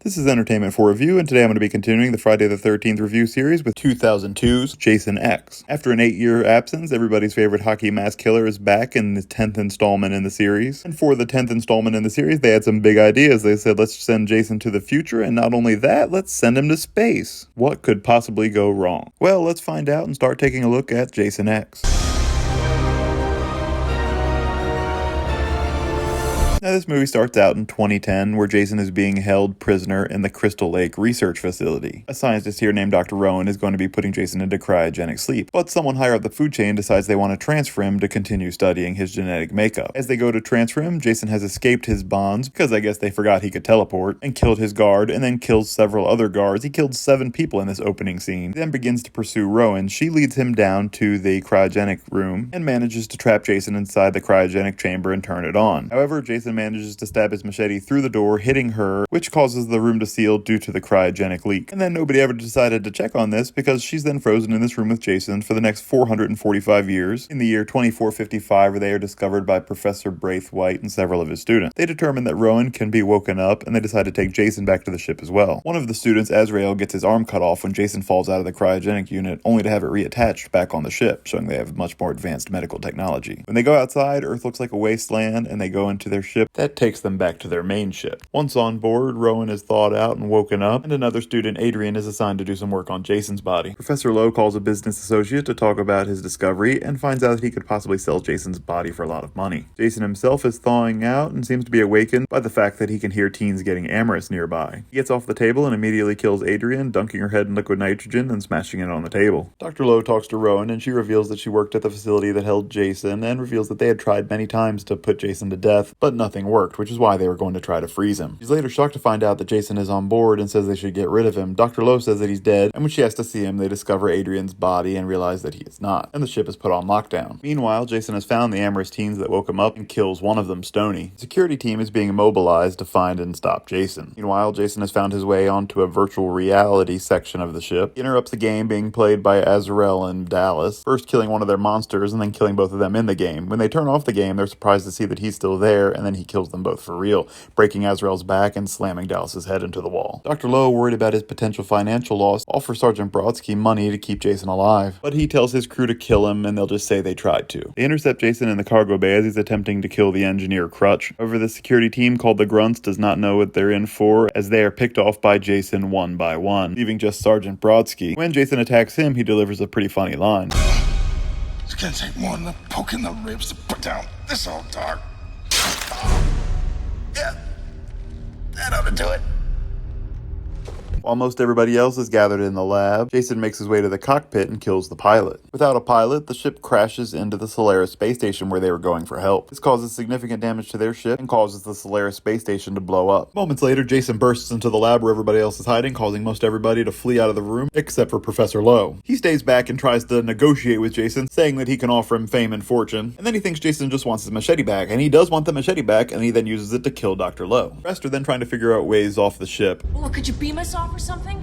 This is Entertainment for Review, and today I'm going to be continuing the Friday the 13th review series with 2002's Jason X. After an 8-year absence, everybody's favorite hockey mask killer is back in the 10th installment in the series. And for the 10th installment in the series, they had some big ideas. They said, let's send Jason to the future, and not only that, let's send him to space. What could possibly go wrong? Well, let's find out and start taking a look at Jason X. Now, this movie starts out in 2010, where Jason is being held prisoner in the Crystal Lake Research Facility. A scientist here named Dr. Rowan is going to be putting Jason into cryogenic sleep, but someone higher up the food chain decides they want to transfer him to continue studying his genetic makeup. As they go to transfer him, Jason has escaped his bonds, because I guess they forgot he could teleport, and killed his guard, and then kills several other guards. He killed 7 people in this opening scene. He then begins to pursue Rowan. She leads him down to the cryogenic room, and manages to trap Jason inside the cryogenic chamber and turn it on. However, Jason manages to stab his machete through the door, hitting her, which causes the room to seal due to the cryogenic leak. And then nobody ever decided to check on this, because she's then frozen in this room with Jason for the next 445 years. In the year 2455, they are discovered by Professor Braithwaite and several of his students. They determine that Rowan can be woken up, and they decide to take Jason back to the ship as well. One of the students, Azrael, gets his arm cut off when Jason falls out of the cryogenic unit, only to have it reattached back on the ship, showing they have much more advanced medical technology. When they go outside, Earth looks like a wasteland, and they go into their ship. That takes them back to their main ship. Once on board, Rowan is thawed out and woken up, and another student, Adrian, is assigned to do some work on Jason's body. Professor Lowe calls a business associate to talk about his discovery, and finds out that he could possibly sell Jason's body for a lot of money. Jason himself is thawing out, and seems to be awakened by the fact that he can hear teens getting amorous nearby. He gets off the table and immediately kills Adrian, dunking her head in liquid nitrogen and smashing it on the table. Dr. Lowe talks to Rowan, and she reveals that she worked at the facility that held Jason, and reveals that they had tried many times to put Jason to death, but nothing worked, which is why they were going to try to freeze him. She's later shocked to find out that Jason is on board and says they should get rid of him. Dr. Lowe says that he's dead, and when she has to see him, they discover Adrian's body and realize that he is not, and the ship is put on lockdown. Meanwhile, Jason has found the amorous teens that woke him up and kills one of them, Stoney. The security team is being mobilized to find and stop Jason. Meanwhile, Jason has found his way onto a virtual reality section of the ship. He interrupts the game being played by Azrael and Dallas, first killing one of their monsters and then killing both of them in the game. When they turn off the game, they're surprised to see that he's still there, and then he kills them both for real, breaking Azrael's back and slamming Dallas's head into the wall. Dr. Lowe, worried about his potential financial loss, offers Sergeant Brodsky money to keep Jason alive, but he tells his crew to kill him, and they'll just say they tried to. They intercept Jason in the cargo bay as he's attempting to kill the engineer Crutch. However, the security team called the Grunts does not know what they're in for, as they are picked off by Jason one by one, leaving just Sergeant Brodsky. When Jason attacks him, he delivers a pretty funny line. It's gonna take more than a poke in the ribs to put down this old dog. Yeah, that ought to do it. While most everybody else is gathered in the lab, Jason makes his way to the cockpit and kills the pilot. Without a pilot, the ship crashes into the Solaris space station where they were going for help. This causes significant damage to their ship and causes the Solaris space station to blow up. Moments later, Jason bursts into the lab where everybody else is hiding, causing most everybody to flee out of the room, except for Professor Lowe. He stays back and tries to negotiate with Jason, saying that he can offer him fame and fortune, and then he thinks Jason just wants his machete back, and he does want the machete back, and he then uses it to kill Dr. Lowe. The rest are then trying to figure out ways off the ship. Or could you beam us off or something?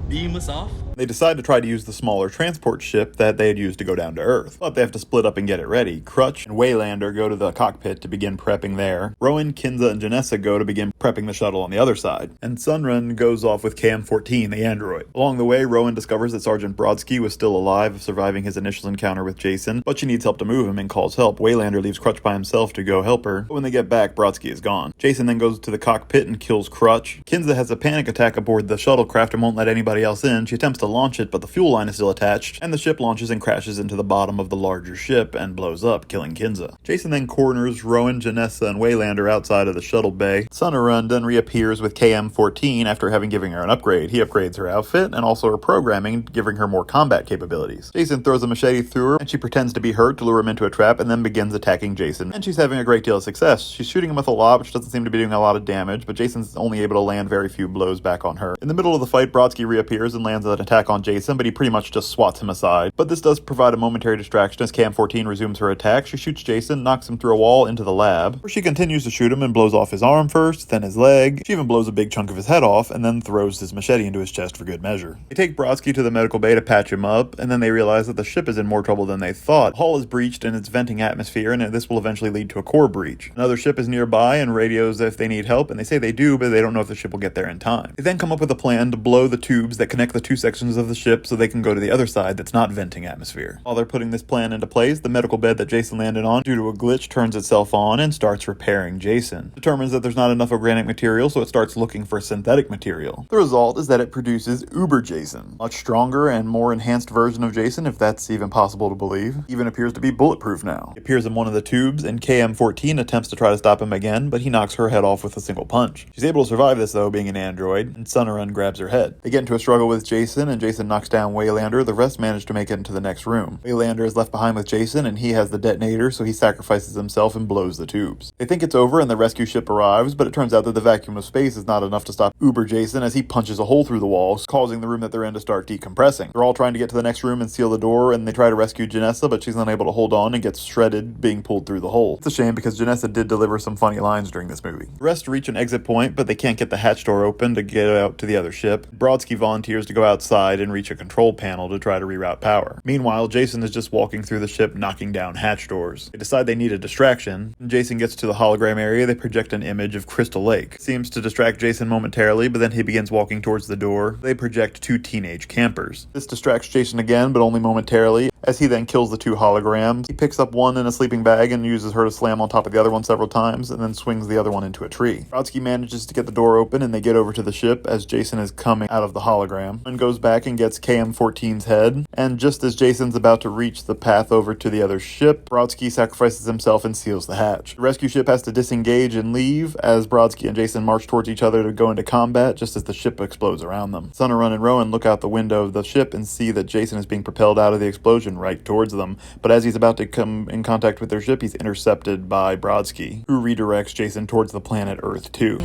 Beam us off? They decide to try to use the smaller transport ship that they had used to go down to Earth, but they have to split up and get it ready. Crutch and Waylander go to the cockpit to begin prepping there. Rowan, Kinza, and Janessa go to begin prepping the shuttle on the other side. And Sunrun goes off with KM-14, the android. Along the way, Rowan discovers that Sergeant Brodsky was still alive, surviving his initial encounter with Jason, but she needs help to move him and calls help. Waylander leaves Crutch by himself to go help her, but when they get back, Brodsky is gone. Jason then goes to the cockpit and kills Crutch. Kinza has a panic attack aboard the shuttlecraft and won't let anybody else in. She attempts to launch it, but the fuel line is still attached, and the ship launches and crashes into the bottom of the larger ship and blows up, killing Kinza. Jason then corners Rowan, Janessa, and Waylander outside of the shuttle bay. Sunrun then reappears with KM-14 after having given her an upgrade. He upgrades her outfit and also her programming, giving her more combat capabilities. Jason throws a machete through her, and she pretends to be hurt to lure him into a trap, and then begins attacking Jason, and she's having a great deal of success. She's shooting him with a lot, which doesn't seem to be doing a lot of damage, but Jason's only able to land very few blows back on her. In the middle of the fight, Brodsky reappears and lands an attack attack on Jason, but he pretty much just swats him aside. But this does provide a momentary distraction as KM-14 resumes her attack. She shoots Jason, knocks him through a wall into the lab, where she continues to shoot him and blows off his arm first, then his leg. She even blows a big chunk of his head off, and then throws his machete into his chest for good measure. They take Brodsky to the medical bay to patch him up, and then they realize that the ship is in more trouble than they thought. The hull is breached in its venting atmosphere, and this will eventually lead to a core breach. Another ship is nearby and radios if they need help, and they say they do, but they don't know if the ship will get there in time. They then come up with a plan to blow the tubes that connect the two sections of the ship so they can go to the other side that's not venting atmosphere. While they're putting this plan into place, the medical bed that Jason landed on, due to a glitch, turns itself on and starts repairing Jason. Determines that there's not enough organic material, so it starts looking for synthetic material. The result is that it produces Uber Jason, much stronger and more enhanced version of Jason, if that's even possible to believe. Even appears to be bulletproof now. He appears in one of the tubes, and KM-14 attempts to try to stop him again, but he knocks her head off with a single punch. She's able to survive this though, being an android, and Sunrun grabs her head. They get into a struggle with Jason, and Jason knocks down Waylander. The rest manage to make it into the next room. Waylander is left behind with Jason, and he has the detonator, so he sacrifices himself and blows the tubes. They think it's over and the rescue ship arrives, but it turns out that the vacuum of space is not enough to stop Uber Jason as he punches a hole through the walls, causing the room that they're in to start decompressing. They're all trying to get to the next room and seal the door, and they try to rescue Janessa, but she's unable to hold on and gets shredded, being pulled through the hole. It's a shame because Janessa did deliver some funny lines during this movie. The rest reach an exit point, but they can't get the hatch door open to get out to the other ship. Brodsky volunteers to go outside and reach a control panel to try to reroute power. Meanwhile, Jason is just walking through the ship, knocking down hatch doors. They decide they need a distraction. When Jason gets to the hologram area, they project an image of Crystal Lake. It seems to distract Jason momentarily, but then he begins walking towards the door. They project two teenage campers. This distracts Jason again, but only momentarily, as he then kills the two holograms. He picks up one in a sleeping bag and uses her to slam on top of the other one several times, and then swings the other one into a tree. Brodsky manages to get the door open, and they get over to the ship as Jason is coming out of the hologram, and goes back and gets KM-14's head, and just as Jason's about to reach the path over to the other ship, Brodsky sacrifices himself and seals the hatch. The rescue ship has to disengage and leave as Brodsky and Jason march towards each other to go into combat just as the ship explodes around them. Sunrun and Rowan look out the window of the ship and see that Jason is being propelled out of the explosion right towards them, but as he's about to come in contact with their ship, he's intercepted by Brodsky, who redirects Jason towards the planet Earth 2.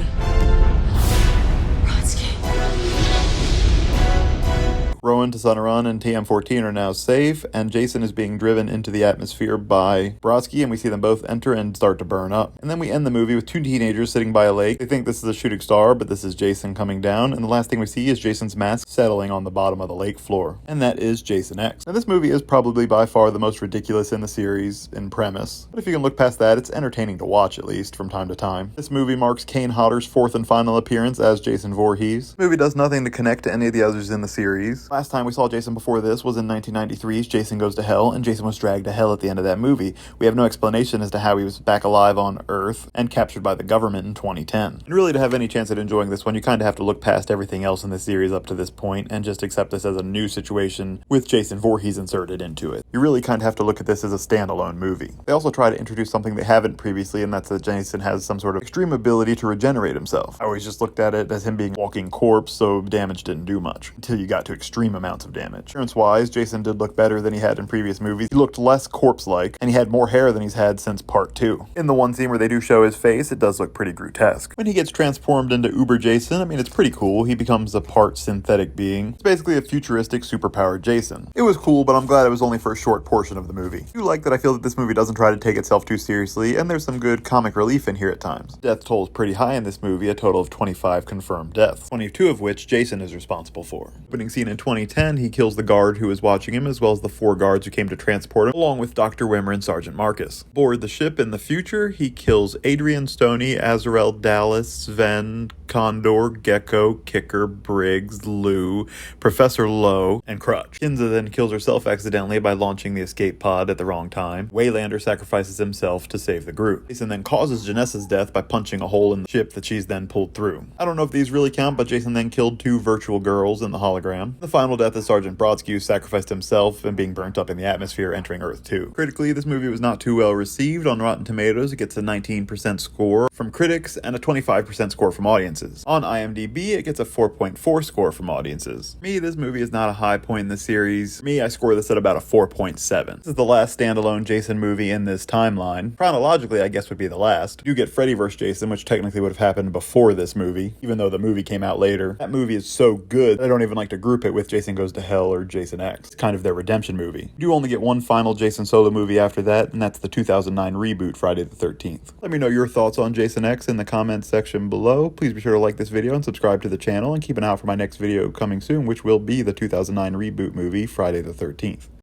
Brodsky. Rowan to Sunrun and TM-14 are now safe, and Jason is being driven into the atmosphere by Brodsky, and we see them both enter and start to burn up. And then we end the movie with two teenagers sitting by a lake. They think this is a shooting star, but this is Jason coming down, and the last thing we see is Jason's mask settling on the bottom of the lake floor. And that is Jason X. Now this movie is probably by far the most ridiculous in the series in premise, but if you can look past that, it's entertaining to watch, at least, from time to time. This movie marks Kane Hodder's fourth and final appearance as Jason Voorhees. The movie does nothing to connect to any of the others in the series. Last time we saw Jason before this was in 1993's Jason Goes to Hell, and Jason was dragged to hell at the end of that movie. We have no explanation as to how he was back alive on Earth and captured by the government in 2010. And really, to have any chance at enjoying this one, you kind of have to look past everything else in the series up to this point and just accept this as a new situation with Jason Voorhees inserted into it. You really kind of have to look at this as a standalone movie. They also try to introduce something they haven't previously, and that's that Jason has some sort of extreme ability to regenerate himself. I always just looked at it as him being a walking corpse, so damage didn't do much until you got to extreme amounts of damage. Appearance-wise, Jason did look better than he had in previous movies. He looked less corpse-like, and he had more hair than he's had since Part 2. In the one scene where they do show his face, it does look pretty grotesque. When he gets transformed into Uber Jason, I mean, it's pretty cool. He becomes a part synthetic being. It's basically a futuristic, superpowered Jason. It was cool, but I'm glad it was only for a short portion of the movie. I do like that I feel that this movie doesn't try to take itself too seriously, and there's some good comic relief in here at times. Death toll is pretty high in this movie, a total of 25 confirmed deaths, 22 of which Jason is responsible for. Opening scene in 2010, he kills the guard who was watching him, as well as the 4 guards who came to transport him, along with Dr. Wimmer and Sergeant Marcus. Aboard the ship in the future, he kills Adrian Stoney, Azrael Dallas, Sven, Condor, Gecko, Kicker, Briggs, Lou, Professor Lowe, and Crutch. Kinza then kills herself accidentally by launching the escape pod at the wrong time. Waylander sacrifices himself to save the group. Jason then causes Janessa's death by punching a hole in the ship that she's then pulled through. I don't know if these really count, but Jason then killed 2 virtual girls in the hologram. The final death is Sergeant Brodsky, who sacrificed himself and being burnt up in the atmosphere entering Earth 2. Critically, this movie was not too well received. On Rotten Tomatoes, it gets a 19% score from critics and a 25% score from audiences. On IMDb, it gets a 4.4 score from audiences. Me, this movie is not a high point in the series. Me, I score this at about a 4.7. This is the last standalone Jason movie in this timeline. Chronologically, I guess would be the last. You get Freddy vs. Jason, which technically would have happened before this movie, even though the movie came out later. That movie is so good, I don't even like to group it with with Jason Goes to Hell or Jason X. It's kind of their redemption movie. You do only get one final Jason solo movie after that, and that's the 2009 reboot Friday the 13th. Let me know your thoughts on Jason X in the comments section below. Please be sure to like this video and subscribe to the channel, and keep an eye out for my next video coming soon, which will be the 2009 reboot movie Friday the 13th.